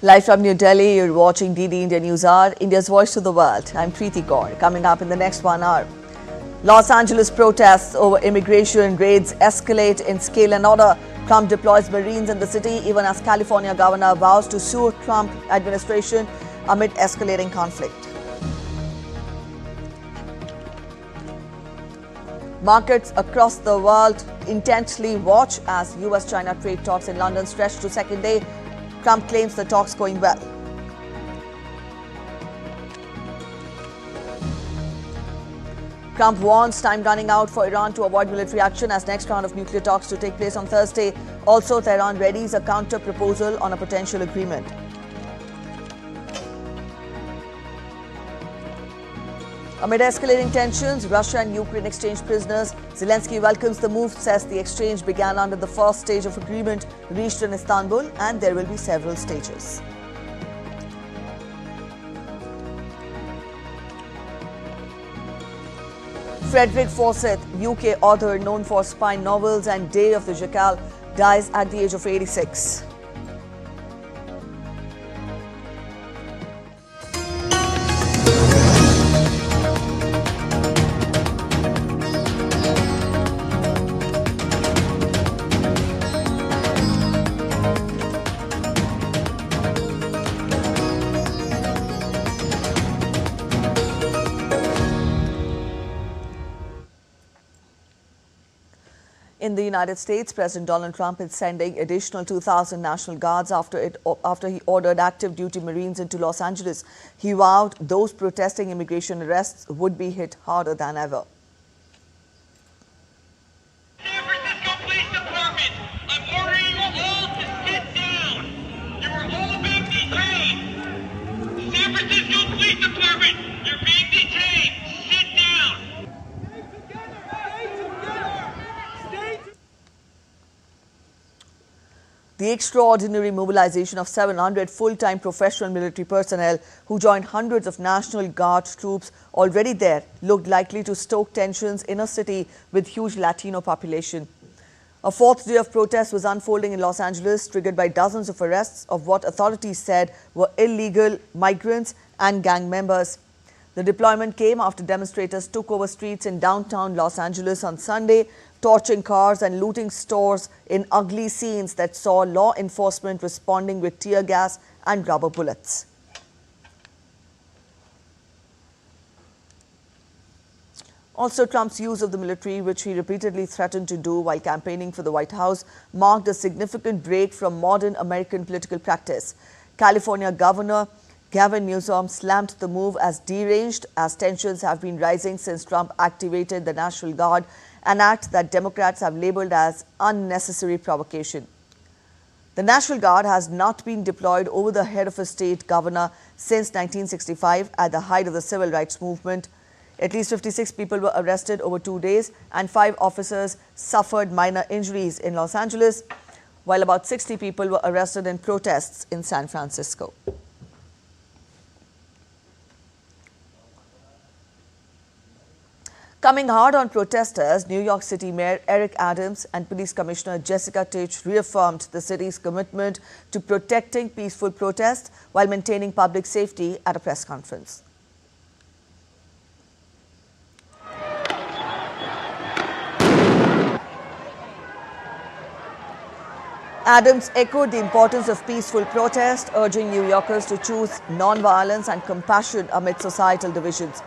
Live from New Delhi, you're watching DD India News Hour, India's voice to the world. I'm Preeti Kaur. Coming up in the next 1 hour, Los Angeles protests over immigration raids escalate in scale and order. Trump deploys Marines in the city, even as California governor vows to sue Trump administration amid escalating conflict. Markets across the world intently watch as US-China trade talks in London stretch to second day. Trump claims the talks going well. Trump warns time running out for Iran to avoid military action as next round of nuclear talks to take place on Thursday. Also, Tehran readies a counter proposal on a potential agreement. Amid escalating tensions, Russia and Ukraine exchange prisoners. Zelensky welcomes the move, says the exchange began under the first stage of agreement reached in Istanbul, and there will be several stages. Frederick Forsyth, UK author known for spy novels and Day of the Jackal, dies at the age of 86. In the United States, President Donald Trump is sending additional 2,000 National Guards after he ordered active duty Marines into Los Angeles. He vowed those protesting immigration arrests would be hit harder than ever. San Francisco Police Department, I'm ordering you all to sit down. You are all being detained. San Francisco Police Department, you're being detained. Sit down. The extraordinary mobilization of 700 full-time professional military personnel who joined hundreds of National Guard troops already there looked likely to stoke tensions in a city with huge Latino population. A fourth day of protest was unfolding in Los Angeles, triggered by dozens of arrests of what authorities said were illegal migrants and gang members. The deployment came after demonstrators took over streets in downtown Los Angeles on Sunday, torching cars and looting stores in ugly scenes that saw law enforcement responding with tear gas and rubber bullets. Also, Trump's use of the military, which he repeatedly threatened to do while campaigning for the White House, marked a significant break from modern American political practice. California Governor Gavin Newsom slammed the move as deranged, as tensions have been rising since Trump activated the National Guard, an act that Democrats have labeled as unnecessary provocation. The National Guard has not been deployed over the head of a state governor since 1965 at the height of the civil rights movement. At least 56 people were arrested over 2 days and 5 officers suffered minor injuries in Los Angeles, while about 60 people were arrested in protests in San Francisco. Coming hard on protesters, New York City Mayor Eric Adams and Police Commissioner Jessica Tate reaffirmed the city's commitment to protecting peaceful protests while maintaining public safety at a press conference. Adams echoed the importance of peaceful protest, urging New Yorkers to choose non-violence and compassion amid societal divisions.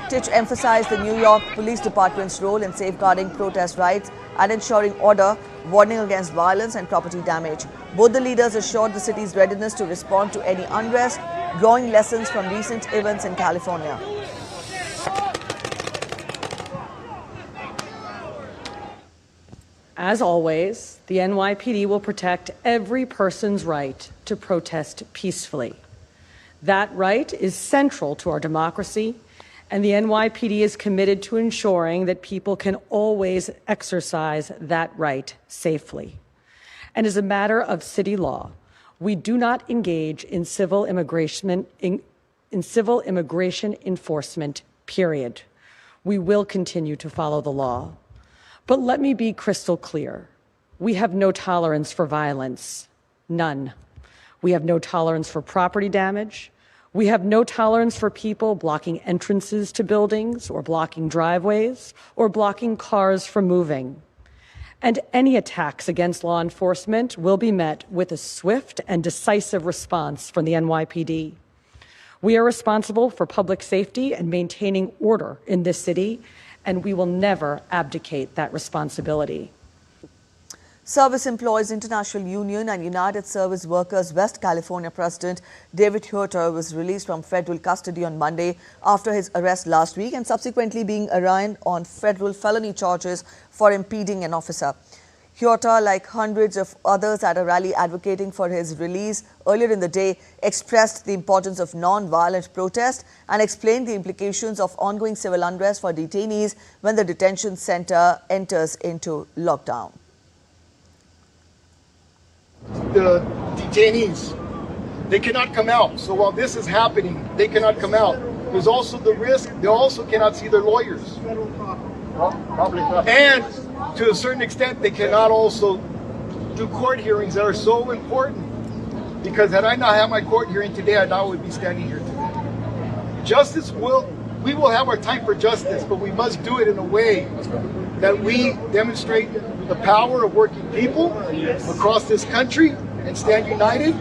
Titch emphasized the New York Police Department's role in safeguarding protest rights and ensuring order, warning against violence and property damage. Both the leaders assured the city's readiness to respond to any unrest, drawing lessons from recent events in California. As always, the NYPD will protect every person's right to protest peacefully. That right is central to our democracy, and the NYPD is committed to ensuring that people can always exercise that right safely. And as a matter of city law, we do not engage in civil immigration enforcement, period. We will continue to follow the law. But let me be crystal clear. We have no tolerance for violence, none. We have no tolerance for property damage. We have no tolerance for people blocking entrances to buildings or blocking driveways or blocking cars from moving. And any attacks against law enforcement will be met with a swift and decisive response from the NYPD. We are responsible for public safety and maintaining order in this city, and we will never abdicate that responsibility. Service Employees International Union and United Service Workers West California President David Huerta was released from federal custody on Monday after his arrest last week and subsequently being arraigned on federal felony charges for impeding an officer. Huerta, like hundreds of others at a rally advocating for his release earlier in the day, expressed the importance of non-violent protest and explained the implications of ongoing civil unrest for detainees when the detention center enters into lockdown. The detainees, they cannot come out. So while this is happening, they cannot come out. There's also the risk, they also cannot see their lawyers. And to a certain extent, they cannot also do court hearings that are so important. Because had I not had my court hearing today, I now would be standing here today. We will have our time for justice, but we must do it in a way that we demonstrate the power of working people across this country and stand united.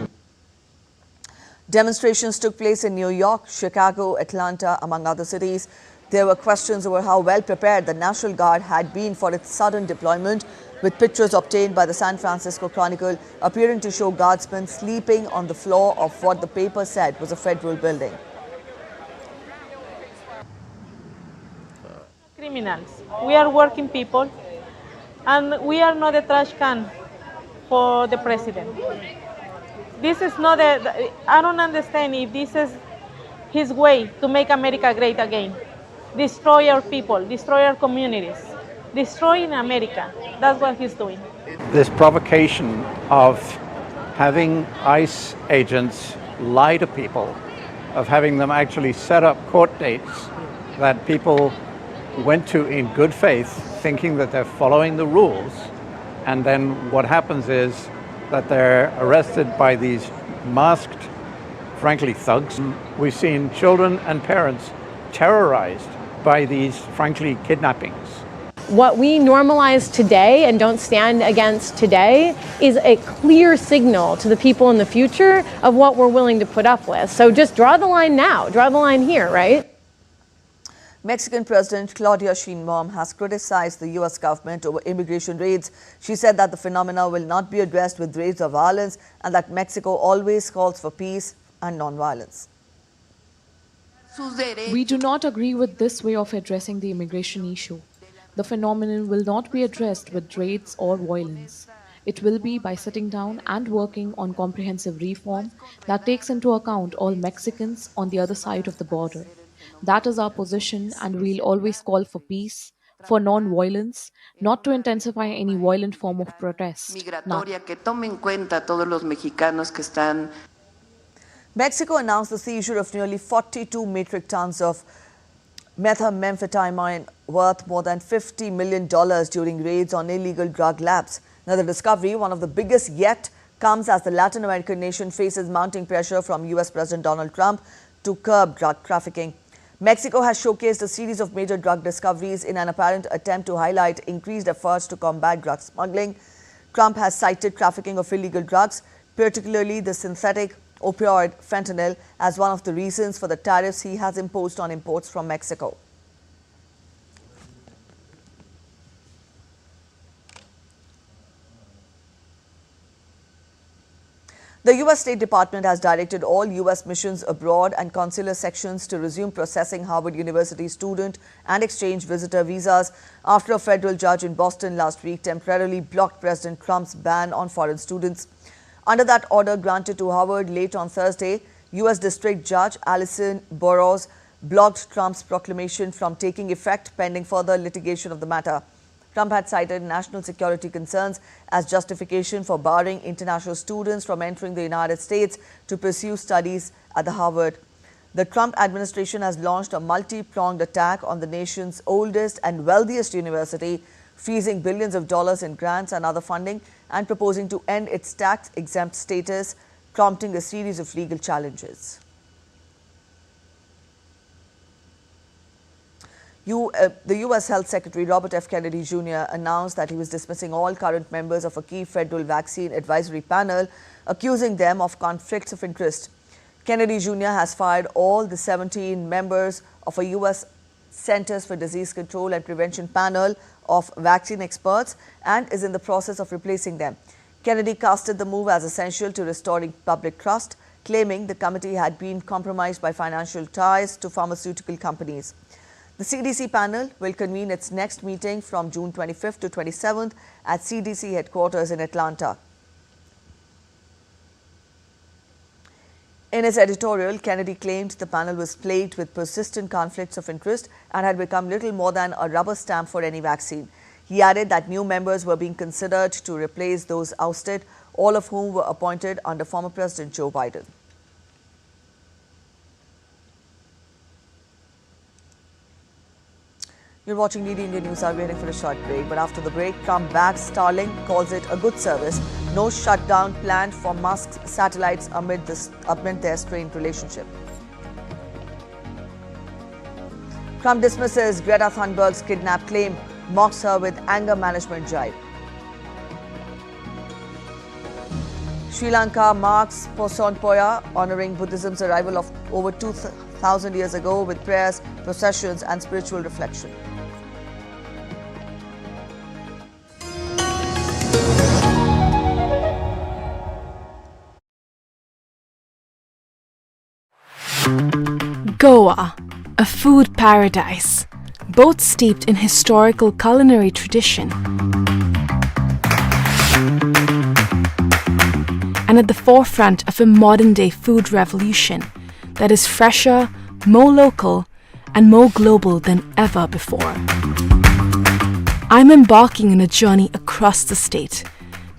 Demonstrations took place in New York, Chicago, Atlanta, among other cities. There were questions over how well prepared the National Guard had been for its sudden deployment, with pictures obtained by the San Francisco Chronicle appearing to show guardsmen sleeping on the floor of what the paper said was a federal building. Criminals. We are working people, and we are not a trash can for the president. This is not I don't understand if this is his way to make America great again. Destroy our people, destroy our communities, destroying America. That's what he's doing. This provocation of having ICE agents lie to people, of having them actually set up court dates that people went to in good faith, thinking that they're following the rules, and then what happens is that they're arrested by these masked, frankly, thugs. We've seen children and parents terrorized by these, frankly, kidnappings. What we normalize today and don't stand against today is a clear signal to the people in the future of what we're willing to put up with. So just draw the line now, draw the line here, right? Mexican President Claudia Sheinbaum has criticized the U.S. government over immigration raids. She said that the phenomena will not be addressed with raids or violence and that Mexico always calls for peace and non-violence. We do not agree with this way of addressing the immigration issue. The phenomenon will not be addressed with raids or violence. It will be by sitting down and working on comprehensive reform that takes into account all Mexicans on the other side of the border. That is our position, and we'll always call for peace, for non-violence, not to intensify any violent form of protest. Mexico announced the seizure of nearly 42 metric tons of methamphetamine worth more than $50 million during raids on illegal drug labs. Now, the discovery, one of the biggest yet, comes as the Latin American nation faces mounting pressure from U.S. President Donald Trump to curb drug trafficking. Mexico has showcased a series of major drug discoveries in an apparent attempt to highlight increased efforts to combat drug smuggling. Trump has cited trafficking of illegal drugs, particularly the synthetic opioid fentanyl, as one of the reasons for the tariffs he has imposed on imports from Mexico. The U.S. State Department has directed all U.S. missions abroad and consular sections to resume processing Harvard University student and exchange visitor visas after a federal judge in Boston last week temporarily blocked President Trump's ban on foreign students. Under that order granted to Harvard late on Thursday, U.S. District Judge Alison Burroughs blocked Trump's proclamation from taking effect pending further litigation of the matter. Trump had cited national security concerns as justification for barring international students from entering the United States to pursue studies at the Harvard. The Trump administration has launched a multi-pronged attack on the nation's oldest and wealthiest university, freezing billions of dollars in grants and other funding and proposing to end its tax-exempt status prompting a series of legal challenges. The U.S. Health Secretary Robert F. Kennedy Jr. announced that he was dismissing all current members of a key federal vaccine advisory panel, accusing them of conflicts of interest. Kennedy Jr. has fired all the 17 members of a U.S. Centers for Disease Control and Prevention panel of vaccine experts and is in the process of replacing them. Kennedy casted the move as essential to restoring public trust, claiming the committee had been compromised by financial ties to pharmaceutical companies. The CDC panel will convene its next meeting from June 25th to 27th at CDC headquarters in Atlanta. In his editorial, Kennedy claimed the panel was plagued with persistent conflicts of interest and had become little more than a rubber stamp for any vaccine. He added that new members were being considered to replace those ousted, all of whom were appointed under former President Joe Biden. You're watching DD India News. I'm waiting for a short break. But after the break, Trump backs Starlink, calls it a good service. No shutdown planned for Musk's satellites amid their strained relationship. Trump dismisses Greta Thunberg's kidnap claim, mocks her with anger management jibe. Sri Lanka marks Poson Poya, honouring Buddhism's arrival of over 2,000 years ago with prayers, processions and spiritual reflection. Goa, a food paradise, both steeped in historical culinary tradition and at the forefront of a modern-day food revolution that is fresher, more local, and more global than ever before. I'm embarking on a journey across the state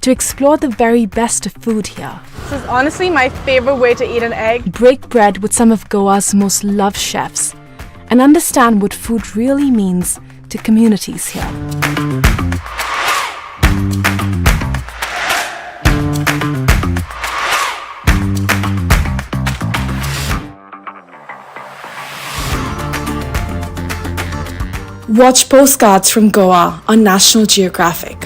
to explore the very best of food here. This is honestly my favorite way to eat an egg. Break bread with some of Goa's most loved chefs and understand what food really means to communities here. Watch Postcards from Goa on National Geographic.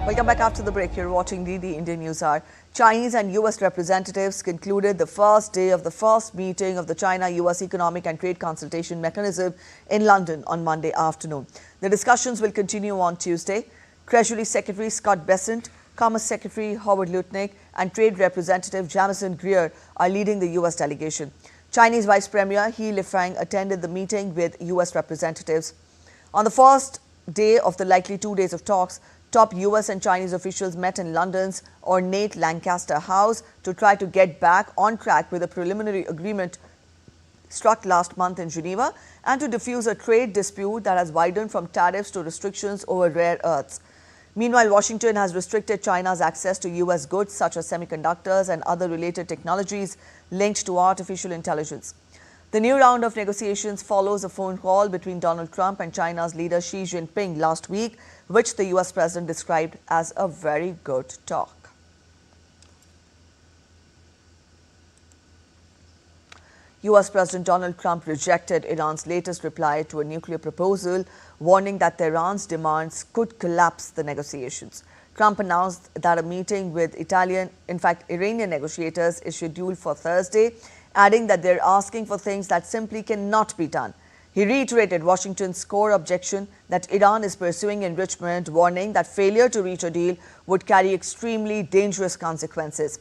Welcome back after the break. You're watching DD India News Hour. Chinese and U.S. representatives concluded the first day of the first meeting of the China-U.S. Economic and Trade Consultation Mechanism in London on Monday afternoon. The discussions will continue on Tuesday. Treasury Secretary Scott Bessent, Commerce Secretary Howard Lutnick and Trade Representative Jamison Greer are leading the U.S. delegation. Chinese Vice Premier He Lifeng attended the meeting with U.S. representatives. On the first day of the likely 2 days of talks, top U.S. and Chinese officials met in London's ornate Lancaster House to try to get back on track with a preliminary agreement struck last month in Geneva and to diffuse a trade dispute that has widened from tariffs to restrictions over rare earths. Meanwhile, Washington has restricted China's access to U.S. goods such as semiconductors and other related technologies linked to artificial intelligence. The new round of negotiations follows a phone call between Donald Trump and China's leader Xi Jinping last week, which the U.S. president described as a very good talk. U.S. President Donald Trump rejected Iran's latest reply to a nuclear proposal, warning that Tehran's demands could collapse the negotiations. Trump announced that a meeting with Iranian negotiators is scheduled for Thursday, adding that they're asking for things that simply cannot be done. He reiterated Washington's core objection that Iran is pursuing enrichment, warning that failure to reach a deal would carry extremely dangerous consequences.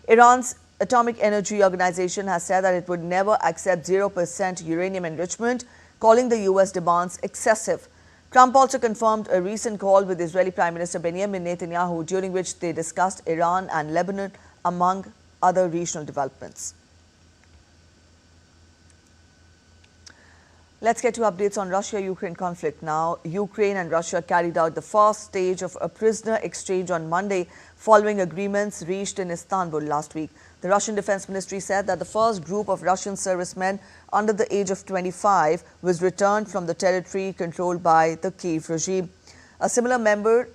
Iran's Atomic Energy Organization has said that it would never accept 0% uranium enrichment, calling the U.S. demands excessive. Trump also confirmed a recent call with Israeli Prime Minister Benjamin Netanyahu, during which they discussed Iran and Lebanon, among other regional developments. Let's get to updates on Russia-Ukraine conflict now. Ukraine and Russia carried out the first stage of a prisoner exchange on Monday following agreements reached in Istanbul last week. The Russian Defense Ministry said that the first group of Russian servicemen under the age of 25 was returned from the territory controlled by the Kiev regime. A similar number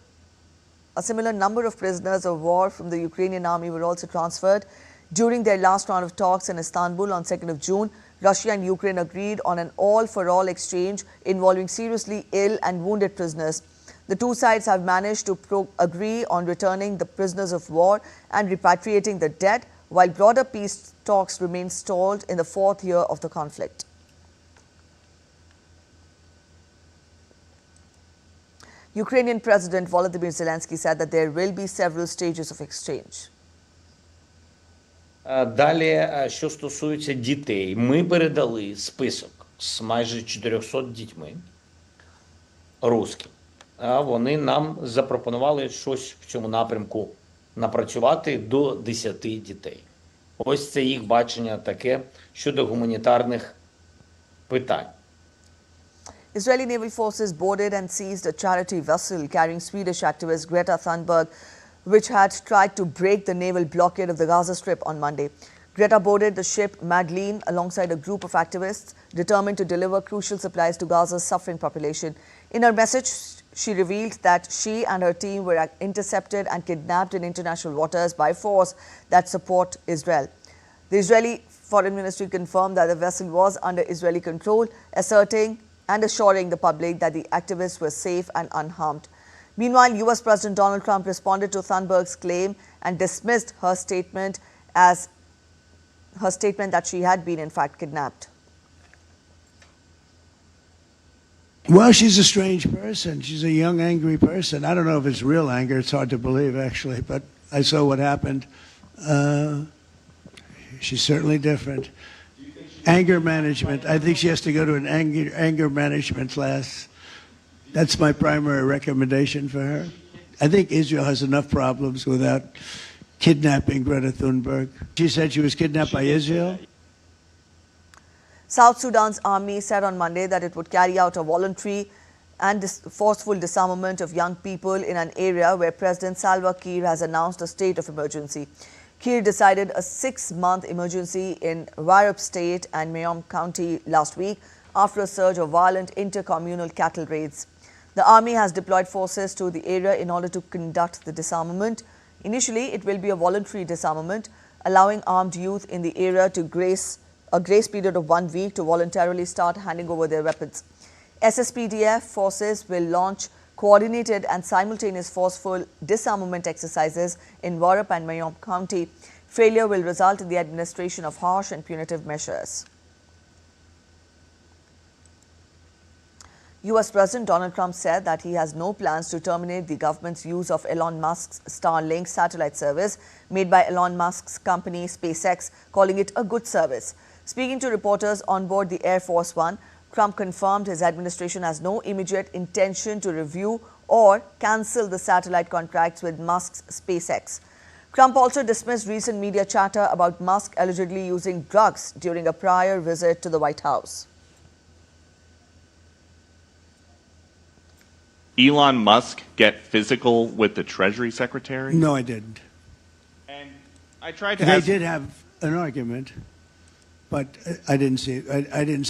of prisoners of war from the Ukrainian army were also transferred. During their last round of talks in Istanbul on 2nd of June, Russia and Ukraine agreed on an all-for-all exchange involving seriously ill and wounded prisoners. The two sides have managed to agree on returning the prisoners of war and repatriating the dead, while broader peace talks remain stalled in the fourth year of the conflict. Ukrainian President Volodymyr Zelensky said that there will be several stages of exchange. Далі, що стосується дітей, ми передали список з майже 400 дітьми русським. Вони нам запропонували щось в цьому напрямку напрацювати до 10 дітей. Ось це їх бачення таке щодо гуманітарних питань. Israeli naval forces boarded and seized a charity vessel carrying Swedish activist Greta Thunberg, which had tried to break the naval blockade of the Gaza Strip on Monday. Greta boarded the ship Madeleine alongside a group of activists determined to deliver crucial supplies to Gaza's suffering population. In her message, she revealed that she and her team were intercepted and kidnapped in international waters by force that support Israel. The Israeli Foreign Ministry confirmed that the vessel was under Israeli control, asserting and assuring the public that the activists were safe and unharmed. Meanwhile, US President Donald Trump responded to Thunberg's claim and dismissed her statement that she had been in fact kidnapped. Well, she's a strange person. She's a young, angry person. I don't know if it's real anger. It's hard to believe, actually. But I saw what happened. She's certainly different. Anger management. I think she has to go to an anger management class. That's my primary recommendation for her. I think Israel has enough problems without kidnapping Greta Thunberg. She said she was kidnapped by Israel. South Sudan's army said on Monday that it would carry out a voluntary and forceful disarmament of young people in an area where President Salva Kiir has announced a state of emergency. Kiir decided a 6-month emergency in Warab State and Mayom County last week after a surge of violent intercommunal cattle raids. The army has deployed forces to the area in order to conduct the disarmament. Initially, it will be a voluntary disarmament, allowing armed youth in the area to a grace period of 1 week to voluntarily start handing over their weapons. SSPDF forces will launch coordinated and simultaneous forceful disarmament exercises in Warab and Mayom County. Failure will result in the administration of harsh and punitive measures. US President Donald Trump said that he has no plans to terminate the government's use of Elon Musk's Starlink satellite service made by Elon Musk's company SpaceX, calling it a good service. Speaking to reporters on board the Air Force One, Trump confirmed his administration has no immediate intention to review or cancel the satellite contracts with Musk's SpaceX. Trump also dismissed recent media chatter about Musk allegedly using drugs during a prior visit to the White House. Elon Musk get physical with the Treasury Secretary? No, I didn't. And I tried to They ask... did have an argument, but I didn't see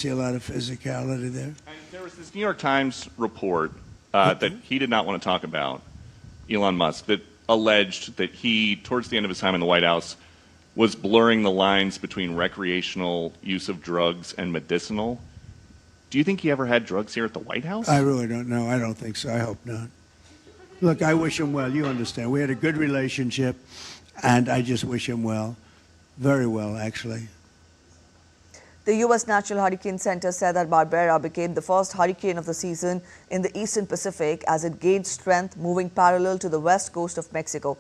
a lot of physicality there. And there was this New York Times report that he did not want to talk about, Elon Musk, that alleged that he, towards the end of his time in the White House, was blurring the lines between recreational use of drugs and medicinal. Do you think he ever had drugs here at the White House? I really don't know. I don't think so. I hope not. Look, I wish him well. You understand. We had a good relationship, and I just wish him well. Very well, actually. The U.S. National Hurricane Center said that Barbara became the first hurricane of the season in the eastern Pacific as it gained strength, moving parallel to the west coast of Mexico.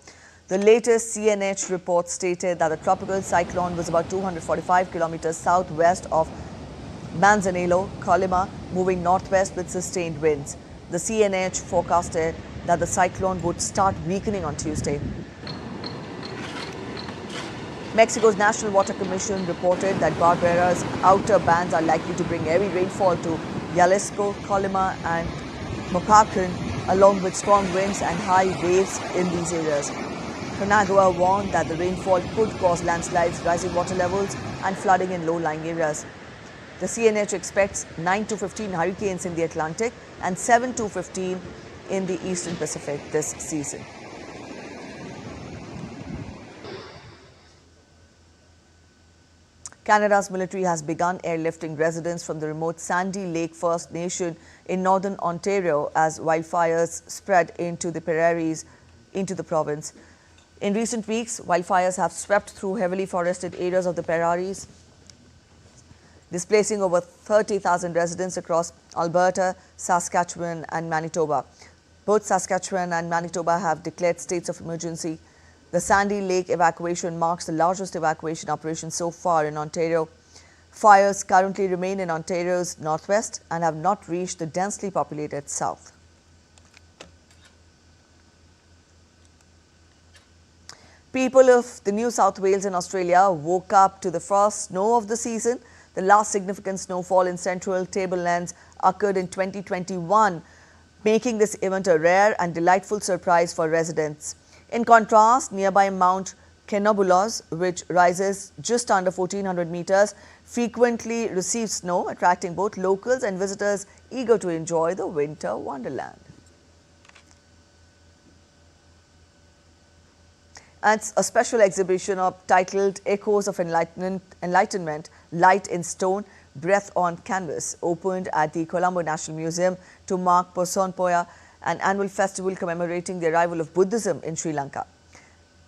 The latest CNH report stated that the tropical cyclone was about 245 kilometers southwest of Manzanillo, Colima, moving northwest with sustained winds. The CNH forecasted that the cyclone would start weakening on Tuesday. Mexico's National Water Commission reported that Barbara's outer bands are likely to bring heavy rainfall to Jalisco, Colima and Michoacán, along with strong winds and high waves in these areas. Managua warned that the rainfall could cause landslides, rising water levels and flooding in low-lying areas. The CNH expects 9 to 15 hurricanes in the Atlantic and 7 to 15 in the Eastern Pacific this season. Canada's military has begun airlifting residents from the remote Sandy Lake First Nation in northern Ontario as wildfires spread into the prairies into the province. In recent weeks, wildfires have swept through heavily forested areas of the prairies, displacing over 30,000 residents across Alberta, Saskatchewan and Manitoba. Both Saskatchewan and Manitoba have declared states of emergency. The Sandy Lake evacuation marks the largest evacuation operation so far in Ontario. Fires currently remain in Ontario's northwest and have not reached the densely populated south. People of the New South Wales in Australia woke up to the first snow of the season. The last significant snowfall in central tablelands occurred in 2021, making this event a rare and delightful surprise for residents. In contrast, nearby Mount Kenobulos, which rises just under 1,400 meters, frequently receives snow, attracting both locals and visitors eager to enjoy the winter wonderland. And a special exhibition titled Echoes of Enlightenment, Light in Stone, Breath on Canvas opened at the Colombo National Museum to mark Poson, an annual festival commemorating the arrival of Buddhism in Sri Lanka.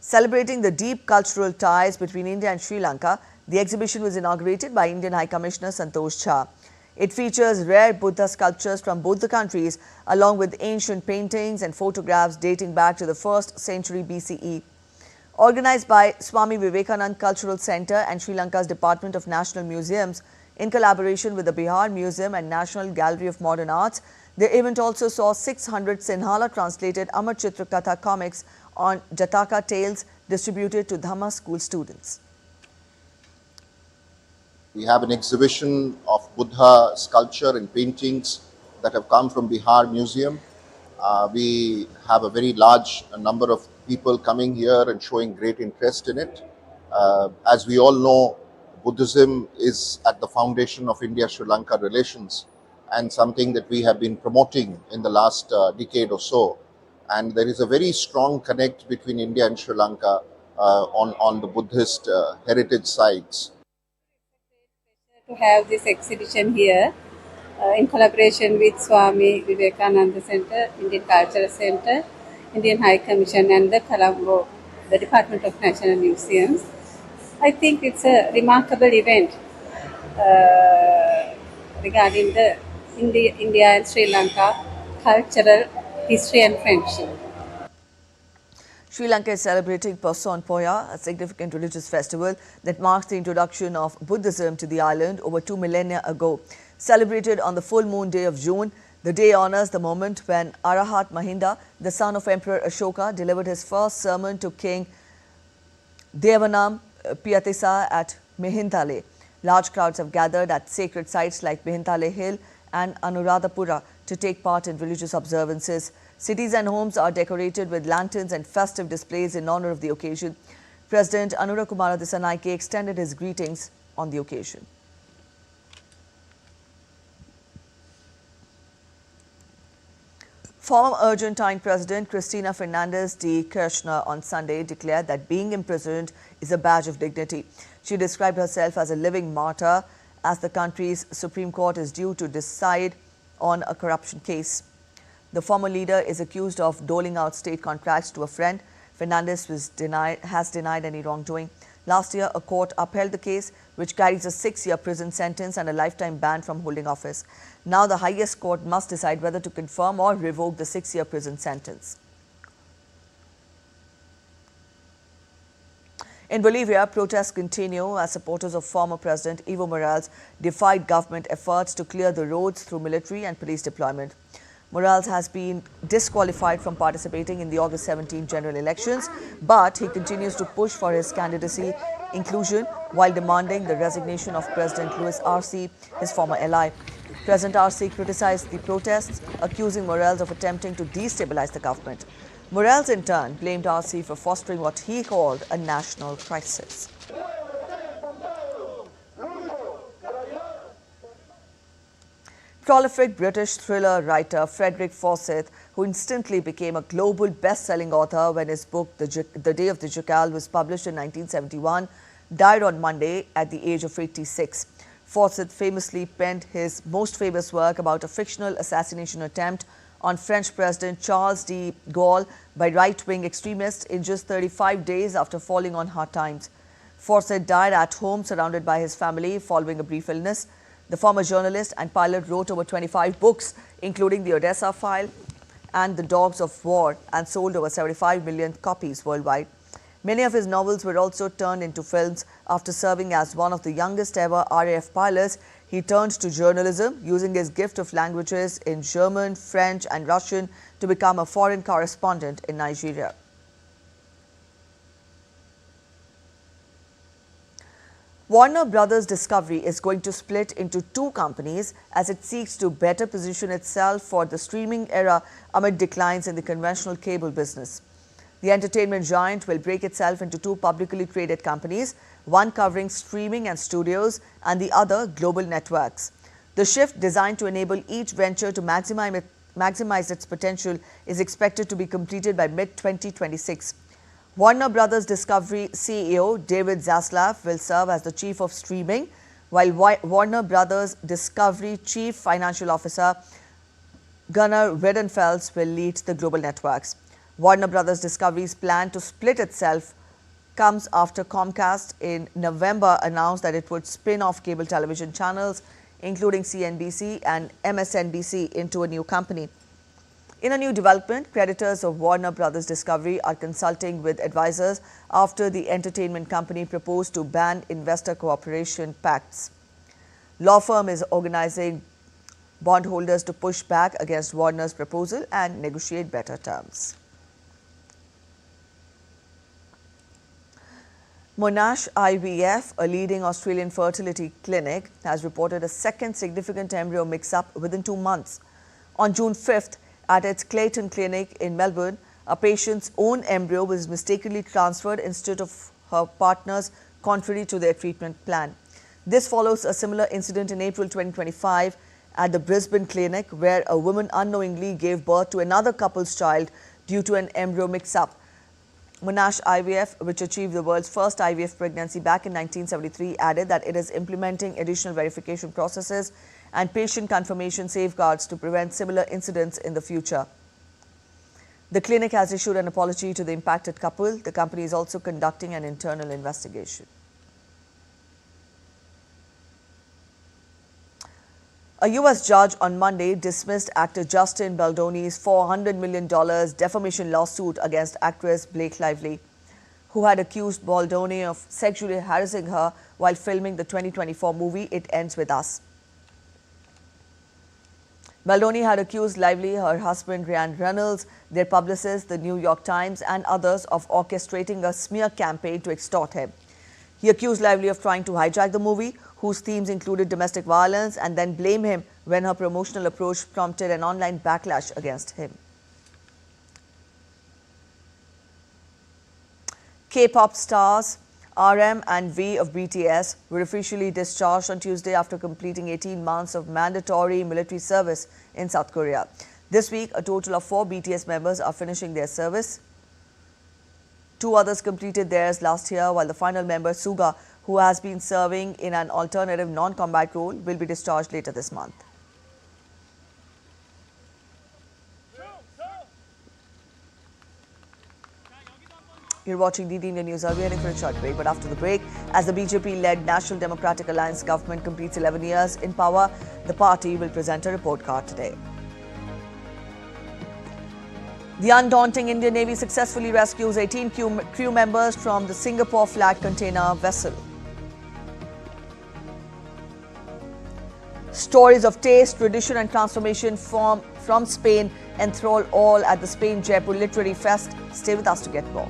Celebrating the deep cultural ties between India and Sri Lanka, the exhibition was inaugurated by Indian High Commissioner Santosh Jha. It features rare Buddha sculptures from both the countries, along with ancient paintings and photographs dating back to the 1st century BCE. Organized by Swami Vivekanand Cultural Centre and Sri Lanka's Department of National Museums, in collaboration with the Bihar Museum and National Gallery of Modern Arts, the event also saw 600 Sinhala translated Amar Chitra Katha comics on Jataka tales distributed to Dhamma school students. We have an exhibition of Buddha sculpture and paintings that have come from Bihar Museum. We have a very large number of people coming here and showing great interest in it. As we all know, Buddhism is at the foundation of India-Sri Lanka relations and something that we have been promoting in the last decade or so. And there is a very strong connect between India and Sri Lanka on the Buddhist heritage sites. To have this exhibition here in collaboration with Swami Vivekananda Center, Indian Cultural Center, Indian High Commission and the Colombo, the Department of National Museums. I think it's a remarkable event regarding the India and Sri Lanka cultural history and friendship. Sri Lanka is celebrating Poson, a significant religious festival that marks the introduction of Buddhism to the island over 2 millennia ago. Celebrated on the full moon day of June, the day honors the moment when Arahat Mahinda, the son of Emperor Ashoka, delivered his first sermon to King Devanam Piyatissa at Mihintale. Large crowds have gathered at sacred sites like Mihintale Hill and Anuradhapura to take part in religious observances. Cities and homes are decorated with lanterns and festive displays in honor of the occasion. President Anura Kumara Dissanayake extended his greetings on the occasion. Former Argentine President Cristina Fernández de Kirchner on Sunday declared that being imprisoned is a badge of dignity. She described herself as a living martyr as the country's Supreme Court is due to decide on a corruption case. The former leader is accused of doling out state contracts to a friend. Fernández has denied any wrongdoing. Last year, a court upheld the case, which carries a 6-year prison sentence and a lifetime ban from holding office. Now, the highest court must decide whether to confirm or revoke the 6-year prison sentence. In Bolivia, protests continue as supporters of former President Evo Morales defied government efforts to clear the roads through military and police deployment. Morales has been disqualified from participating in the August 17 general elections, but he continues to push for his candidacy inclusion while demanding the resignation of President Luis Arce, his former ally. President Arce criticized the protests, accusing Morales of attempting to destabilize the government. Morales, in turn, blamed RC for fostering what he called a national crisis. Prolific British thriller writer Frederick Forsyth, who instantly became a global best-selling author when his book The Day of the Jackal was published in 1971, died on Monday at the age of 86. Forsyth famously penned his most famous work about a fictional assassination attempt on French President Charles de Gaulle by right-wing extremists in just 35 days after falling on hard times. Forsyth died at home surrounded by his family following a brief illness. The former journalist and pilot wrote over 25 books, including The Odessa File and The Dogs of War, and sold over 75 million copies worldwide. Many of his novels were also turned into films. After serving as one of the youngest ever RAF pilots, he turned to journalism, using his gift of languages in German, French and Russian to become a foreign correspondent in Nigeria. Warner Brothers Discovery is going to split into two companies as it seeks to better position itself for the streaming era amid declines in the conventional cable business. The entertainment giant will break itself into two publicly traded companies, one covering streaming and studios and the other global networks. The shift, designed to enable each venture to maximize its potential, is expected to be completed by mid-2026. Warner Brothers Discovery CEO David Zaslav will serve as the chief of streaming, while Warner Brothers Discovery Chief Financial Officer Gunnar Wiedenfels will lead the global networks. Warner Brothers Discovery's plan to split itself comes after Comcast in November announced that it would spin off cable television channels, including CNBC and MSNBC, into a new company. In a new development, creditors of Warner Brothers Discovery are consulting with advisors after the entertainment company proposed to ban investor cooperation pacts. Law firm is organizing bondholders to push back against Warner's proposal and negotiate better terms. Monash IVF, a leading Australian fertility clinic, has reported a second significant embryo mix-up within 2 months. On June 5th, at its Clayton clinic in Melbourne, a patient's own embryo was mistakenly transferred instead of her partner's, contrary to their treatment plan. This follows a similar incident in April 2025 at the Brisbane clinic, where a woman unknowingly gave birth to another couple's child due to an embryo mix-up. Monash IVF, which achieved the world's first IVF pregnancy back in 1973, added that it is implementing additional verification processes and patient confirmation safeguards to prevent similar incidents in the future. The clinic has issued an apology to the impacted couple. The company is also conducting an internal investigation. A U.S. judge on Monday dismissed actor Justin Baldoni's $400 million defamation lawsuit against actress Blake Lively, who had accused Baldoni of sexually harassing her while filming the 2024 movie It Ends With Us. Baldoni had accused Lively, her husband Ryan Reynolds, their publicist, the New York Times, and others of orchestrating a smear campaign to extort him. He accused Lively of trying to hijack the movie, whose themes included domestic violence, and then blame him when her promotional approach prompted an online backlash against him. K-pop stars RM and V of BTS were officially discharged on Tuesday after completing 18 months of mandatory military service in South Korea. This week, a total of 4 BTS members are finishing their service. 2 others completed theirs last year, while the final member, Suga, who has been serving in an alternative non-combat role, will be discharged later this month. You're watching DD India News. I'll be heading for a short break, but after the break, as the BJP-led National Democratic Alliance government completes 11 years in power, the party will present a report card today. The undaunting Indian Navy successfully rescues 18 crew members from the Singapore flag container vessel. Stories of taste, tradition and transformation from Spain enthrall all at the Spain Jaipur Literary Fest. Stay with us to get more.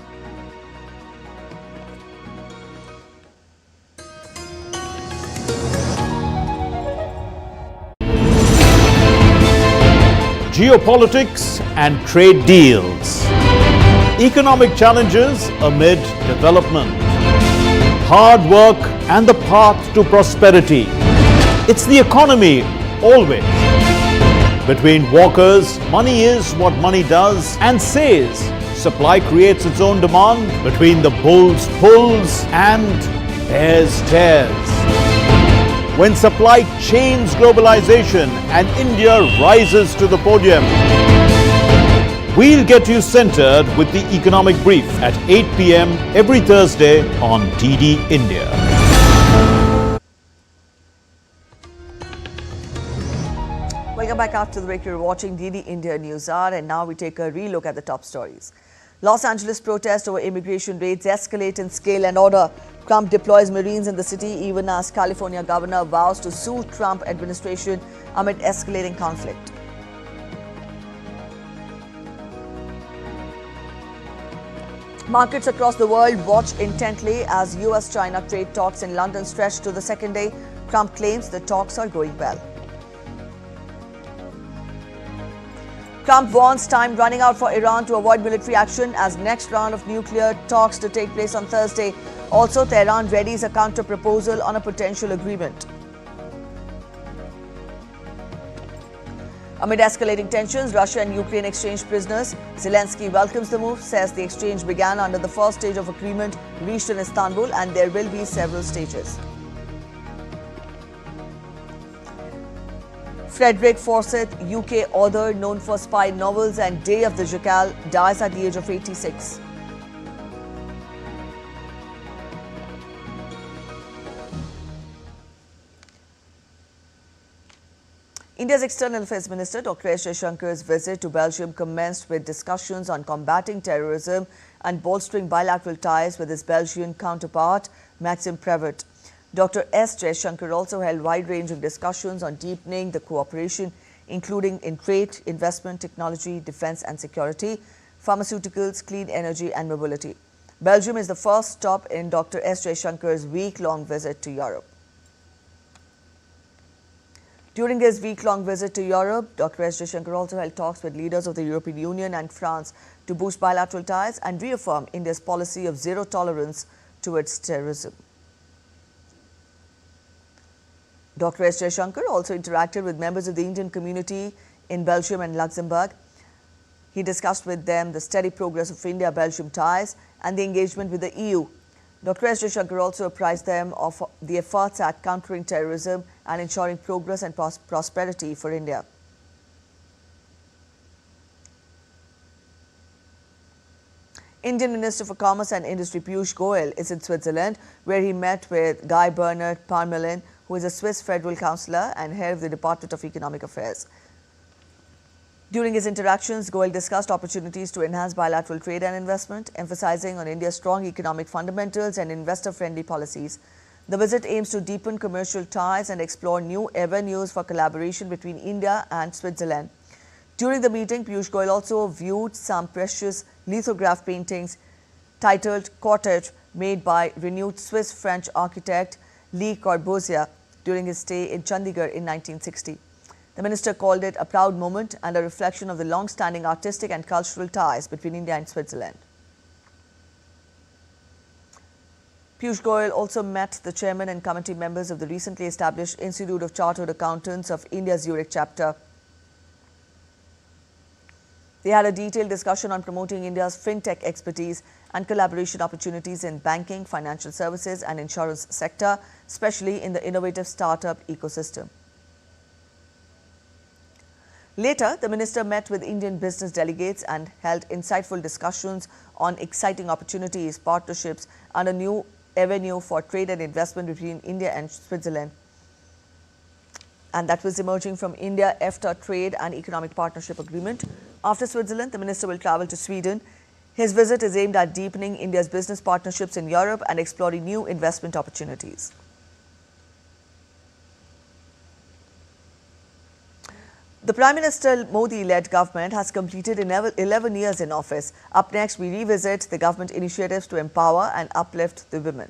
Geopolitics and trade deals. Economic challenges amid development. Hard work and the path to prosperity. It's the economy always. Between walkers, money is what money does and says. Supply creates its own demand. Between the bulls pulls and bears tears. When supply chains globalization and India rises to the podium. We'll get you centered with the Economic Brief at 8 p.m. every Thursday on DD India. Welcome back after the break. You're watching DD India News Hour, and now we take a relook at the top stories. Los Angeles protests over immigration raids escalate in scale and order. Trump deploys Marines in the city even as California governor vows to sue Trump administration amid escalating conflict. Markets across the world watch intently as US-China trade talks in London stretch to the second day. Trump claims the talks are going well. Trump warns time running out for Iran to avoid military action as next round of nuclear talks to take place on Thursday. Also, Tehran readies a counter-proposal on a potential agreement. Amid escalating tensions, Russia and Ukraine exchange prisoners. Zelensky welcomes the move, says the exchange began under the first stage of agreement reached in Istanbul and there will be several stages. Frederick Forsyth, UK author known for spy novels and Day of the Jackal, dies at the age of 86. India's External Affairs Minister Dr. S. Jaishankar's visit to Belgium commenced with discussions on combating terrorism and bolstering bilateral ties with his Belgian counterpart, Maxime Prevot. Dr. S. Jaishankar also held wide-ranging discussions on deepening the cooperation, including in trade, investment, technology, defense and security, pharmaceuticals, clean energy and mobility. Belgium is the first stop in Dr. S. Jaishankar's week-long visit to Europe. During his week-long visit to Europe, Dr. S. Jaishankar also held talks with leaders of the European Union and France to boost bilateral ties and reaffirm India's policy of zero tolerance towards terrorism. Dr. S. Jaishankar also interacted with members of the Indian community in Belgium and Luxembourg. He discussed with them the steady progress of India-Belgium ties and the engagement with the EU. Dr. S. Jaishankar also apprised them of the efforts at countering terrorism and ensuring progress and prosperity for India. Indian Minister for Commerce and Industry Piyush Goyal is in Switzerland, where he met with Guy Bernard Parmelin, who is a Swiss federal councillor and head of the Department of Economic Affairs. During his interactions, Goyal discussed opportunities to enhance bilateral trade and investment, emphasizing on India's strong economic fundamentals and investor-friendly policies. The visit aims to deepen commercial ties and explore new avenues for collaboration between India and Switzerland. During the meeting, Piyush Goyal also viewed some precious lithograph paintings titled Cortege, made by renowned Swiss-French architect Le Corbusier during his stay in Chandigarh in 1960. The minister called it a proud moment and a reflection of the long-standing artistic and cultural ties between India and Switzerland. Piyush Goyal also met the chairman and committee members of the recently established Institute of Chartered Accountants of India's Zurich chapter. They had a detailed discussion on promoting India's fintech expertise and collaboration opportunities in banking, financial services and insurance sector, especially in the innovative startup ecosystem. Later, the minister met with Indian business delegates and held insightful discussions on exciting opportunities, partnerships and a new avenue for trade and investment between India and Switzerland. And that was emerging from India-EFTA Trade and Economic Partnership Agreement. After Switzerland, the minister will travel to Sweden. His visit is aimed at deepening India's business partnerships in Europe and exploring new investment opportunities. The Prime Minister Modi-led government has completed 11 years in office. Up next, we revisit the government initiatives to empower and uplift the women.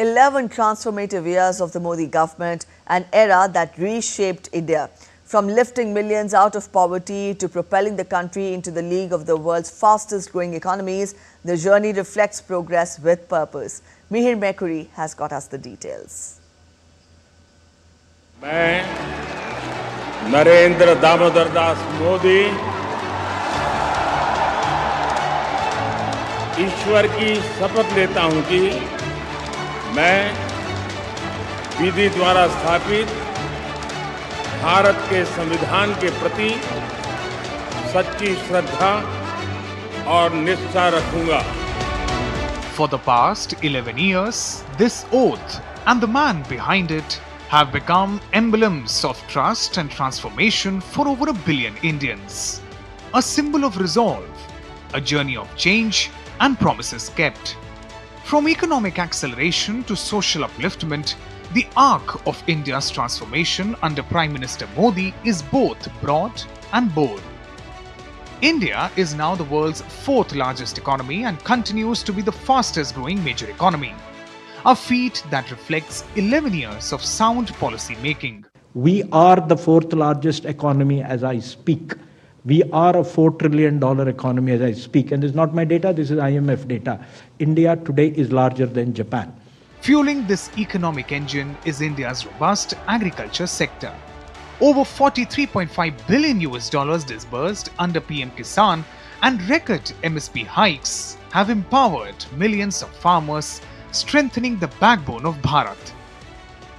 11 transformative years of the Modi government, an era that reshaped India. From lifting millions out of poverty to propelling the country into the league of the world's fastest growing economies, the journey reflects progress with purpose. Mihir Mekuri has got us the details. मैं नरेंद्र दामोदर दास मोदी ईश्वर की शपथ लेता हूं कि मैं विधि द्वारा स्थापित भारत के संविधान के प्रति सच्ची श्रद्धा और निष्ठा रखूंगा। For the past 11 years, this oath and the man behind it have become emblems of trust and transformation for over 1 billion Indians. A symbol of resolve, a journey of change and promises kept. From economic acceleration to social upliftment, the arc of India's transformation under Prime Minister Modi is both broad and bold. India is now the world's 4th largest economy and continues to be the fastest growing major economy. A feat that reflects 11 years of sound policy making. We are the 4th largest economy as I speak. We are a $4 trillion economy as I speak. And this is not my data, this is IMF data. India today is larger than Japan. Fueling this economic engine is India's robust agriculture sector. Over $43.5 billion disbursed under PM Kisan and record MSP hikes have empowered millions of farmers, strengthening the backbone of Bharat.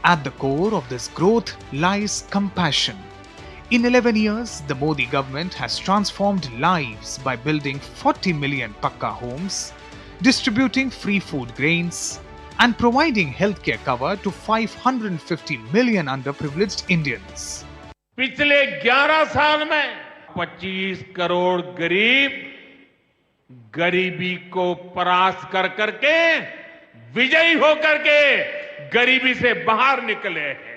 At the core of this growth lies compassion. In 11 years, the Modi government has transformed lives by building 40 million Pakka homes, distributing free food grains, and providing healthcare cover to 550 million underprivileged Indians. पिछले 11 साल में 25 करोड़ गरीब गरीबी को परास्त कर करके विजयी होकर के गरीबी से बाहर निकले हैं.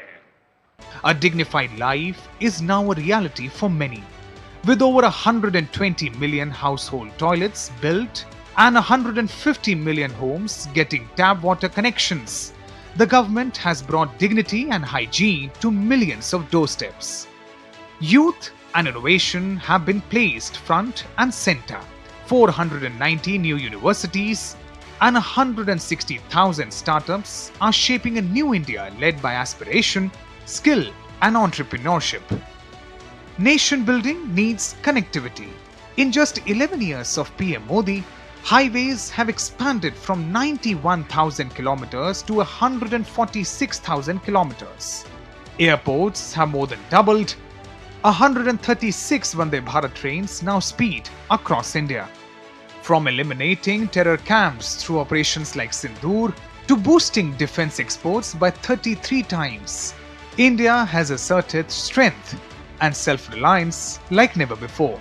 A dignified life is now a reality for many. With over 120 million household toilets built and 150 million homes getting tap water connections, the government has brought dignity and hygiene to millions of doorsteps. Youth and innovation have been placed front and center. 490 new universities and 160,000 startups are shaping a new India led by aspiration, skill and entrepreneurship. Nation building needs connectivity. In just 11 years of PM Modi, highways have expanded from 91,000 kilometers to 146,000 kilometers. Airports have more than doubled. 136 Vande Bharat trains now speed across India. From eliminating terror camps through operations like Sindoor to boosting defense exports by 33 times, India has asserted strength and self-reliance like never before.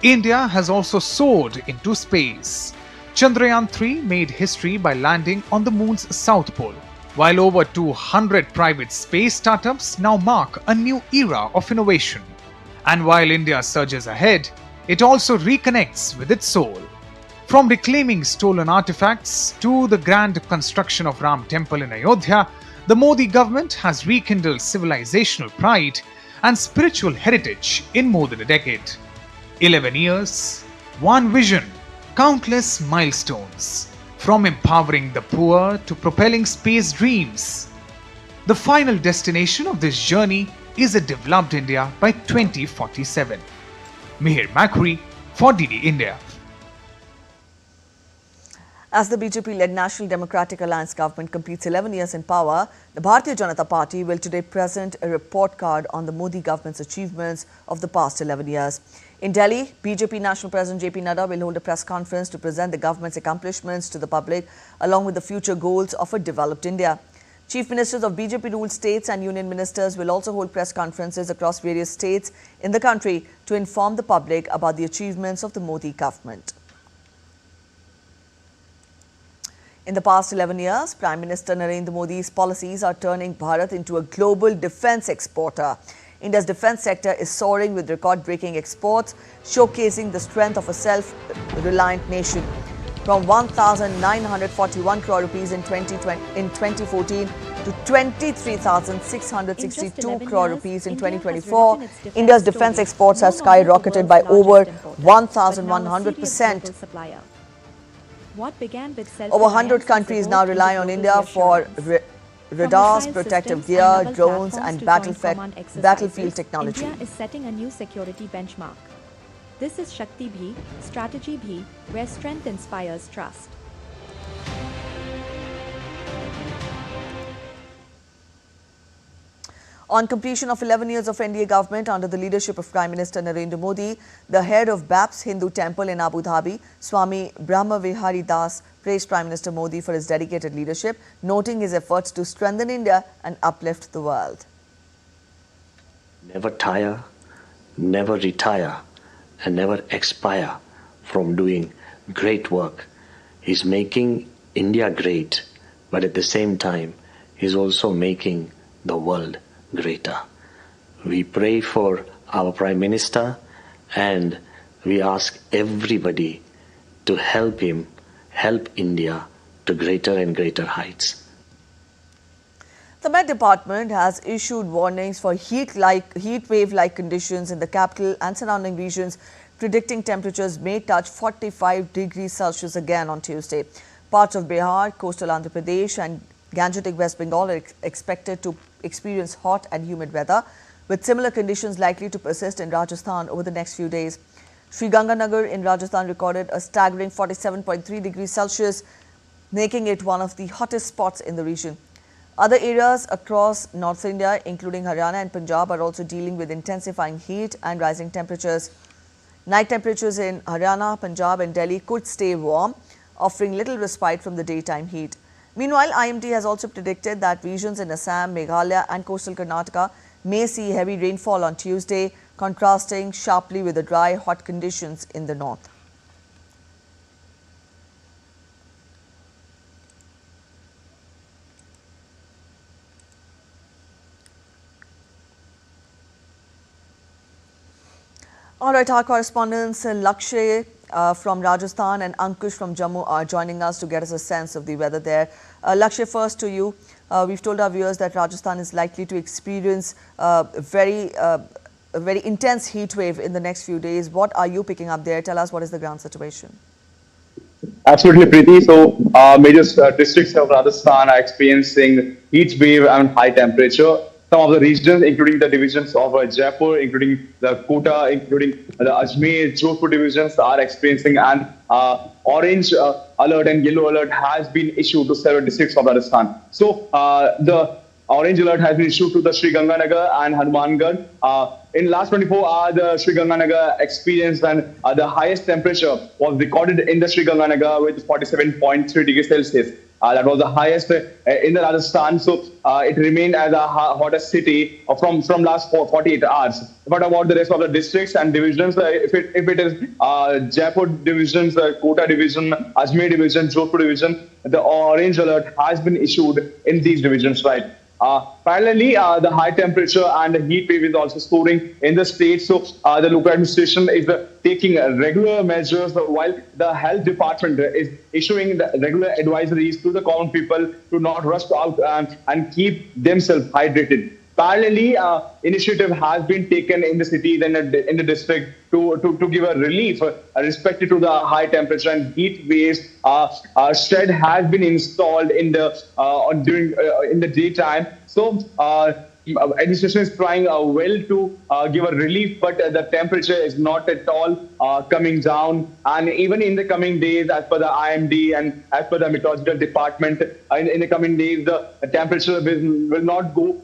India has also soared into space. Chandrayaan-3 made history by landing on the moon's south pole, while over 200 private space startups now mark a new era of innovation. And while India surges ahead, it also reconnects with its soul. From reclaiming stolen artifacts to the grand construction of Ram Temple in Ayodhya, the Modi government has rekindled civilizational pride and spiritual heritage in more than a decade. 11 years, one vision, countless milestones. From empowering the poor to propelling space dreams. The final destination of this journey is a developed India by 2047. Mihir Mekuri for DD India. As the BJP-led National Democratic Alliance government completes 11 years in power, the Bharatiya Janata Party will today present a report card on the Modi government's achievements of the past 11 years. In Delhi, BJP National President JP Nadda will hold a press conference to present the government's accomplishments to the public, along with the future goals of a developed India. Chief Ministers of BJP-ruled states and union ministers will also hold press conferences across various states in the country to inform the public about the achievements of the Modi government. In the past 11 years, Prime Minister Narendra Modi's policies are turning Bharat into a global defense exporter. India's defense sector is soaring with record-breaking exports, showcasing the strength of a self-reliant nation. from 1,941 crore rupees in 2014 to 23,662 crore rupees in 2024. India's defense exports have skyrocketed by over 1,100%. Over 100 countries now rely on India for radars, protective gear, drones and battlefield technology. India is setting a new security benchmark. This is Shakti Bhi, Strategy Bhi, where strength inspires trust. On completion of 11 years of NDA government under the leadership of Prime Minister Narendra Modi, the head of BAPS Hindu Temple in Abu Dhabi, Swami Brahma Vihari Das, praised Prime Minister Modi for his dedicated leadership, noting his efforts to strengthen India and uplift the world. Never tire, never retire, and never expire from doing great work. He's making India great, but at the same time, he's also making the world greater. We pray for our Prime Minister and we ask everybody to help him, help India to greater and greater heights. The Met Department has issued warnings for heat wave-like conditions in the capital and surrounding regions, predicting temperatures may touch 45 degrees Celsius again on Tuesday. Parts of Bihar, coastal Andhra Pradesh and Gangetic West Bengal are expected to experience hot and humid weather, with similar conditions likely to persist in Rajasthan over the next few days. Sri Ganganagar in Rajasthan recorded a staggering 47.3 degrees Celsius, making it one of the hottest spots in the region. Other areas across North India, including Haryana and Punjab, are also dealing with intensifying heat and rising temperatures. Night temperatures in Haryana, Punjab and Delhi could stay warm, offering little respite from the daytime heat. Meanwhile, IMD has also predicted that regions in Assam, Meghalaya and coastal Karnataka may see heavy rainfall on Tuesday, contrasting sharply with the dry, hot conditions in the north. All right, our correspondents Lakshay from Rajasthan and Ankush from Jammu are joining us to get us a sense of the weather there. Lakshay, first to you. We've told our viewers that Rajasthan is likely to experience a very intense heat wave in the next few days. What are you picking up there? Tell us what is the ground situation. Absolutely, Preeti. So, major districts of Rajasthan are experiencing heat wave and high temperature. Some of the regions, including the divisions of Jaipur, including the Kota, including the Ajmer, Jodhpur divisions, are experiencing an orange alert and yellow alert has been issued to several districts of Rajasthan. So, the orange alert has been issued to the Sri Ganganagar and Hanumangarh. In last 24 hours, the Sri Ganganagar experienced the highest temperature was recorded in the Sri Ganganagar with 47.3 degrees Celsius. That was the highest in the Rajasthan. So it remained as the hottest city from last 48 hours. But about the rest of the districts and divisions, if it is Jaipur divisions, Kota division, Ajmer division, Jodhpur division, the orange alert has been issued in these divisions, right? Parallelly, the high temperature and the heat wave is also soaring in the state. So the local administration is taking regular measures while the health department is issuing the regular advisories to the common people to not rush out and keep themselves hydrated. Parallelly, initiative has been taken in the city, in the district, to give a relief respected to the high temperature and heat waves. Shed has been installed in the in the daytime. So administration is trying well to give a relief, but the temperature is not at all coming down. And even in the coming days, as per the IMD and as per the meteorological department, in the coming days, the temperature will not go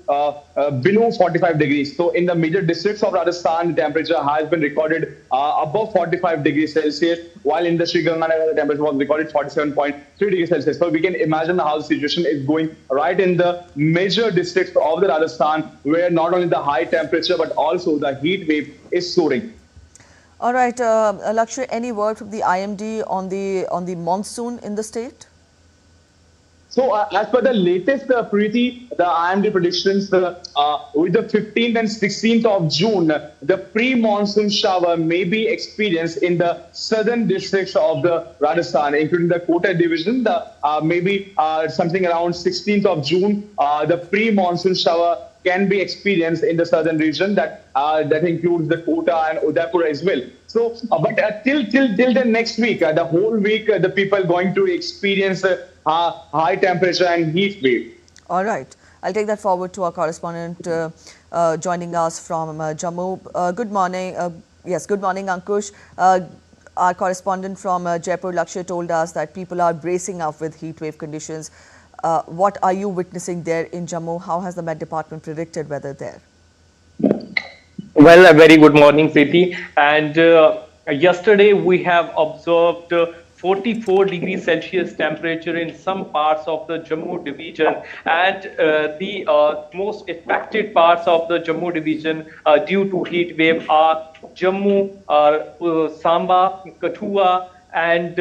below 45 degrees. So in the major districts of Rajasthan, the temperature has been recorded above 45 degrees Celsius, while in the Sri Ganganagar, the temperature was recorded 47.3 degrees Celsius. So we can imagine how the situation is going right in the major districts of the Rajasthan, where not only the high temperature but also the heat wave is soaring. All right, Lakshay, any word from the IMD on the monsoon in the state? So as per the latest Preeti, the IMD predictions, with the 15th and 16th of June, the pre-monsoon shower may be experienced in the southern districts of the Rajasthan, including the Kota division. The maybe something around 16th of June, the pre-monsoon shower can be experienced in the southern region. That includes the Kota and Udaipur as well. So, but till the next week, the whole week, the people going to experience high temperature and heat wave. All right. I'll take that forward to our correspondent joining us from Jammu. Good morning. Yes, good morning, Ankush. Our correspondent from Jaipur, Lakshay, told us that people are bracing up with heat wave conditions. What are you witnessing there in Jammu? How has the Met Department predicted weather there? Well, a very good morning, Preeti. And yesterday we have observed 44 degrees Celsius temperature in some parts of the Jammu division, and the most affected parts of the Jammu division due to heat wave are Jammu, Samba, Kathua, and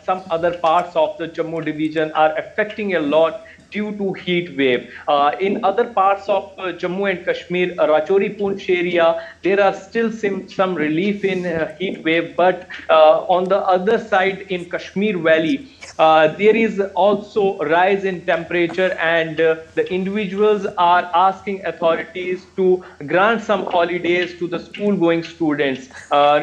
some other parts of the Jammu division are affecting a lot due to heat wave. In other parts of Jammu and Kashmir, Rajouri Poonch area, there are still some relief in heat wave, but on the other side in Kashmir Valley, there is also rise in temperature, and the individuals are asking authorities to grant some holidays to the school going students.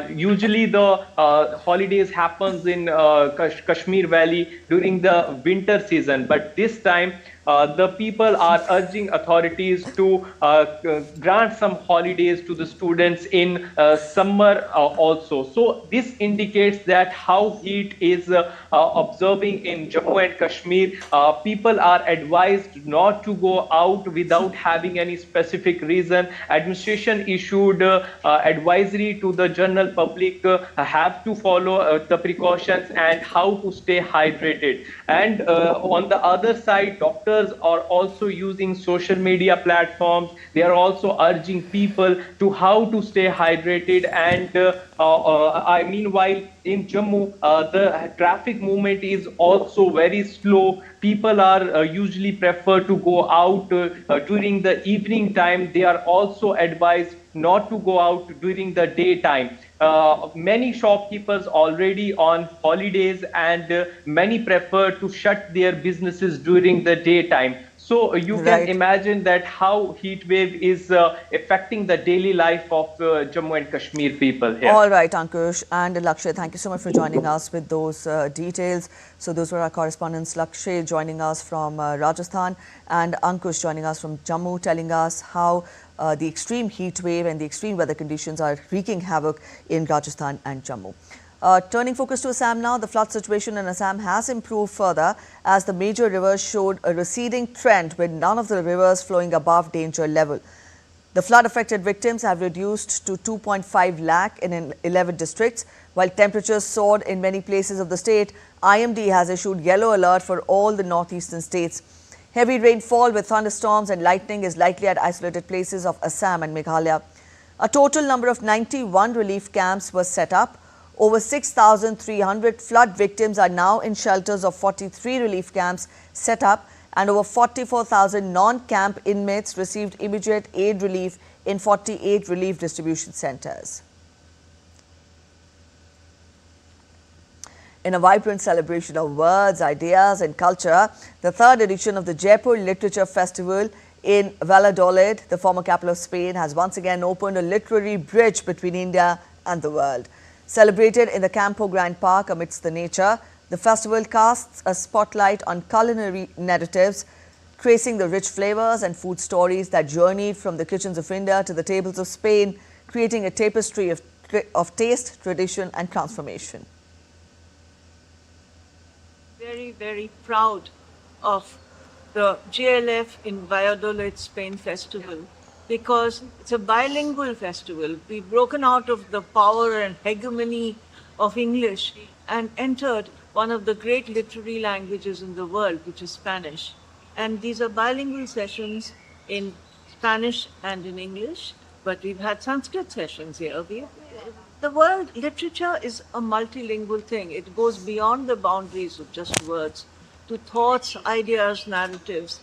Usually the holidays happens in Kashmir Valley during the winter season, but this time the people are urging authorities to grant some holidays to the students in summer also. So this indicates that how heat is observing in Jammu and Kashmir. People are advised not to go out without having any specific reason. Administration issued advisory to the general public have to follow the precautions and how to stay hydrated. And on the other side, doctors are also using social media platforms. They are also urging people to how to stay hydrated. And meanwhile, in Jammu, the traffic movement is also very slow. People are usually prefer to go out during the evening time. They are also advised not to go out during the daytime. Many shopkeepers already on holidays, and many prefer to shut their businesses during the daytime. So you can imagine that how heat wave is affecting the daily life of Jammu and Kashmir people here. All right, Ankush and Lakshay, thank you so much for joining us with those details. So those were our correspondents, Lakshay joining us from Rajasthan and Ankush joining us from Jammu, telling us how the extreme heat wave and the extreme weather conditions are wreaking havoc in Rajasthan and Jammu. Turning focus to Assam now, the flood situation in Assam has improved further as the major rivers showed a receding trend with none of the rivers flowing above danger level. The flood-affected victims have reduced to 2.5 lakh in 11 districts. While temperatures soared in many places of the state, IMD has issued yellow alert for all the northeastern states. Heavy rainfall with thunderstorms and lightning is likely at isolated places of Assam and Meghalaya. A total number of 91 relief camps were set up. Over 6,300 flood victims are now in shelters of 43 relief camps set up, and over 44,000 non-camp inmates received immediate aid relief in 48 relief distribution centers. In a vibrant celebration of words, ideas and culture, the third edition of the Jaipur Literature Festival in Valladolid, the former capital of Spain, has once again opened a literary bridge between India and the world. Celebrated in the Campo Grande Park amidst the nature, the festival casts a spotlight on culinary narratives, tracing the rich flavors and food stories that journeyed from the kitchens of India to the tables of Spain, creating a tapestry of taste, tradition and transformation. Very, very proud of the JLF in Valladolid, Spain festival, because it's a bilingual festival. We've broken out of the power and hegemony of English and entered one of the great literary languages in the world, which is Spanish. And these are bilingual sessions in Spanish and in English, but we've had Sanskrit sessions here. The world literature is a multilingual thing. It goes beyond the boundaries of just words. to thoughts, ideas, narratives.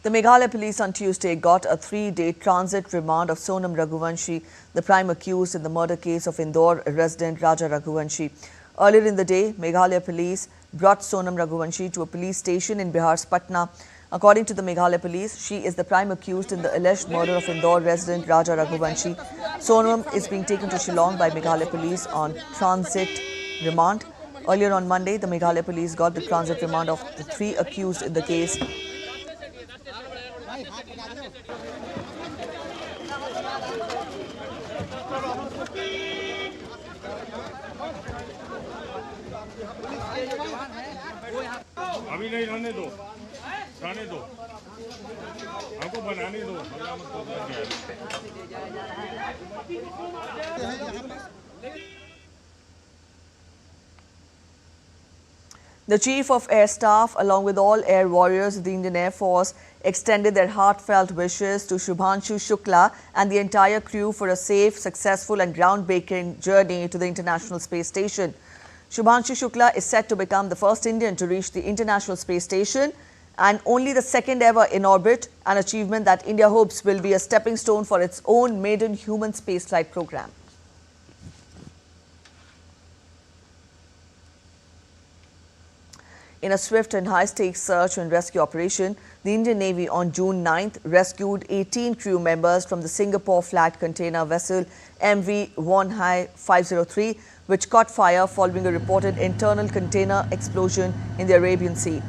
The Meghalaya police on Tuesday got a 3-day transit remand of Sonam Raghuvanshi, the prime accused in the murder case of Indore resident Raja Raghuvanshi. Earlier in the day, Meghalaya police brought Sonam Raghuvanshi to a police station in Bihar's Patna. According to the Meghalaya police, she is the prime accused in the alleged murder of Indore resident Raja Raghuvanshi. Sonam is being taken to Shillong by Meghalaya police on transit remand. Earlier on Monday, the Meghalaya police got the transit remand of the 3 accused in the case. अभी नहीं रहने दो रहने दो हमको बनाने दो The Chief of Air Staff, along with all air warriors of the Indian Air Force, extended their heartfelt wishes to Shubhanshu Shukla and the entire crew for a safe, successful and groundbreaking journey to the International Space Station. Shubhanshu Shukla is set to become the first Indian to reach the International Space Station and only the second ever in orbit, an achievement that India hopes will be a stepping stone for its own maiden human spaceflight program. In a swift and high-stakes search and rescue operation, the Indian Navy on June 9th rescued 18 crew members from the Singapore-flagged container vessel MV Wonhai 503, which caught fire following a reported internal container explosion in the Arabian Sea.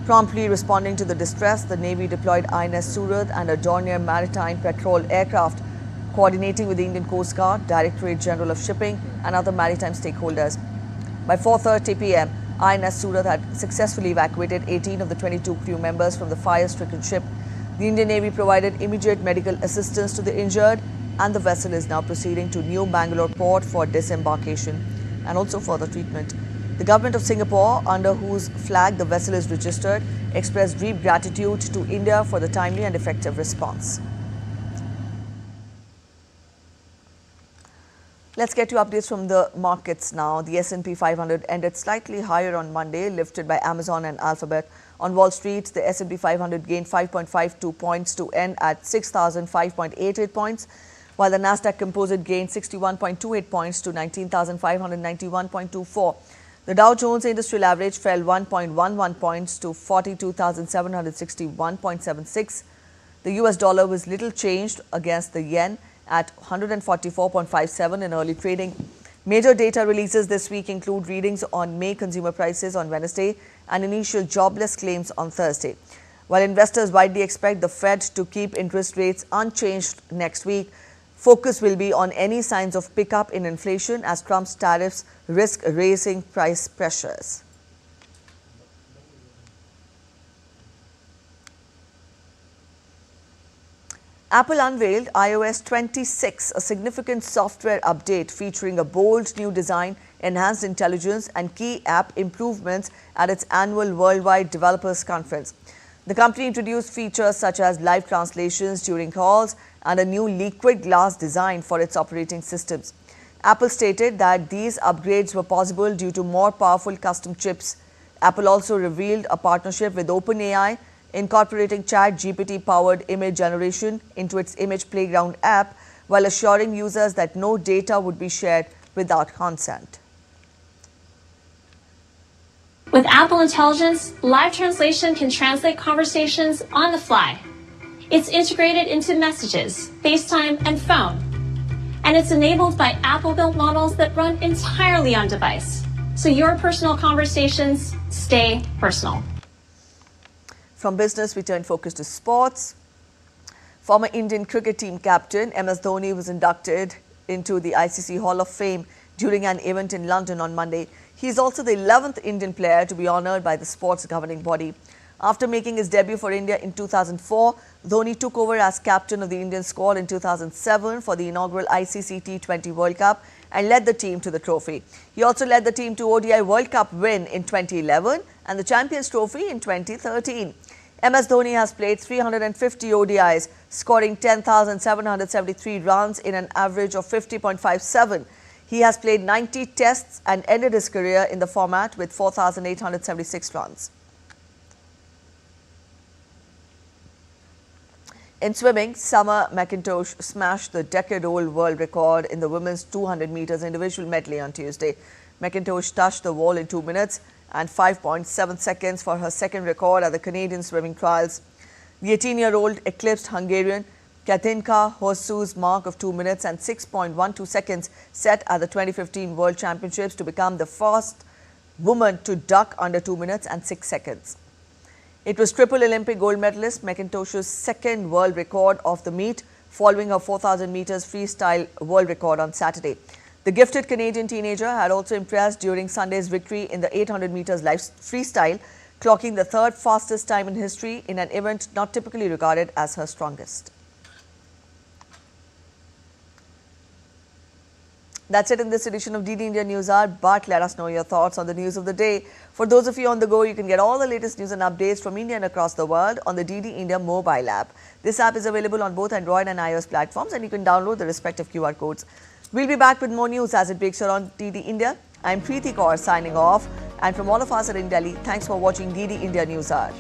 Promptly responding to the distress, the Navy deployed INS Surat and a Dornier maritime patrol aircraft, coordinating with the Indian Coast Guard, Directorate General of Shipping and other maritime stakeholders. By 4:30 p.m., INS Surat had successfully evacuated 18 of the 22 crew members from the fire-stricken ship. The Indian Navy provided immediate medical assistance to the injured, and the vessel is now proceeding to New Bangalore port for disembarkation and also further treatment. The government of Singapore, under whose flag the vessel is registered, expressed deep gratitude to India for the timely and effective response. Let's get to updates from the markets now. The S&P 500 ended slightly higher on Monday, lifted by Amazon and Alphabet. On Wall Street, the S&P 500 gained 5.52 points to end at 6,005.88 points, while the Nasdaq Composite gained 61.28 points to 19,591.24. The Dow Jones Industrial Average fell 1.11 points to 42,761.76. The US dollar was little changed against the yen at 144.57 in early trading. Major data releases this week include readings on May consumer prices on Wednesday and initial jobless claims on Thursday. While investors widely expect the Fed to keep interest rates unchanged next week, focus will be on any signs of pickup in inflation as Trump's tariffs risk raising price pressures. Apple unveiled iOS 26, a significant software update featuring a bold new design, enhanced intelligence and key app improvements at its annual Worldwide Developers Conference. The company introduced features such as live translations during calls and a new liquid glass design for its operating systems. Apple stated that these upgrades were possible due to more powerful custom chips. Apple also revealed a partnership with OpenAI, incorporating ChatGPT-powered image generation into its Image Playground app, while assuring users that no data would be shared without consent. With Apple Intelligence, live translation can translate conversations on the fly. It's integrated into Messages, FaceTime, and Phone. And it's enabled by Apple-built models that run entirely on device, so your personal conversations stay personal. From business, we turn focus to sports. Former Indian cricket team captain MS Dhoni was inducted into the ICC Hall of Fame during an event in London on Monday. He is also the 11th Indian player to be honoured by the sports governing body. After making his debut for India in 2004, Dhoni took over as captain of the Indian squad in 2007 for the inaugural ICC T20 World Cup and led the team to the trophy. He also led the team to ODI World Cup win in 2011 and the Champions Trophy in 2013. MS Dhoni has played 350 ODIs, scoring 10,773 runs in an average of 50.57. He has played 90 tests and ended his career in the format with 4,876 runs. In swimming, Summer McIntosh smashed the decade-old world record in the women's 200 meters individual medley on Tuesday. McIntosh touched the wall in 2 minutes and 5.7 seconds for her second record at the Canadian swimming trials. The 18-year-old eclipsed Hungarian Katinka Hosszu's mark of 2 minutes and 6.12 seconds set at the 2015 World Championships to become the first woman to duck under 2 minutes and 6 seconds. It was triple Olympic gold medalist McIntosh's second world record of the meet, following her 4,000 meters freestyle world record on Saturday. The gifted Canadian teenager had also impressed during Sunday's victory in the 800 meters live freestyle, clocking the third fastest time in history in an event not typically regarded as her strongest. That's it in this edition of DD India News Hour, but let us know your thoughts on the news of the day. For those of you on the go, you can get all the latest news and updates from India and across the world on the DD India mobile app. This app is available on both Android and iOS platforms, and you can download the respective QR codes. We'll be back with more news as it breaks here on DD India. I'm Preeti Kaur signing off, and from all of us at In Delhi, thanks for watching DD India News Hour.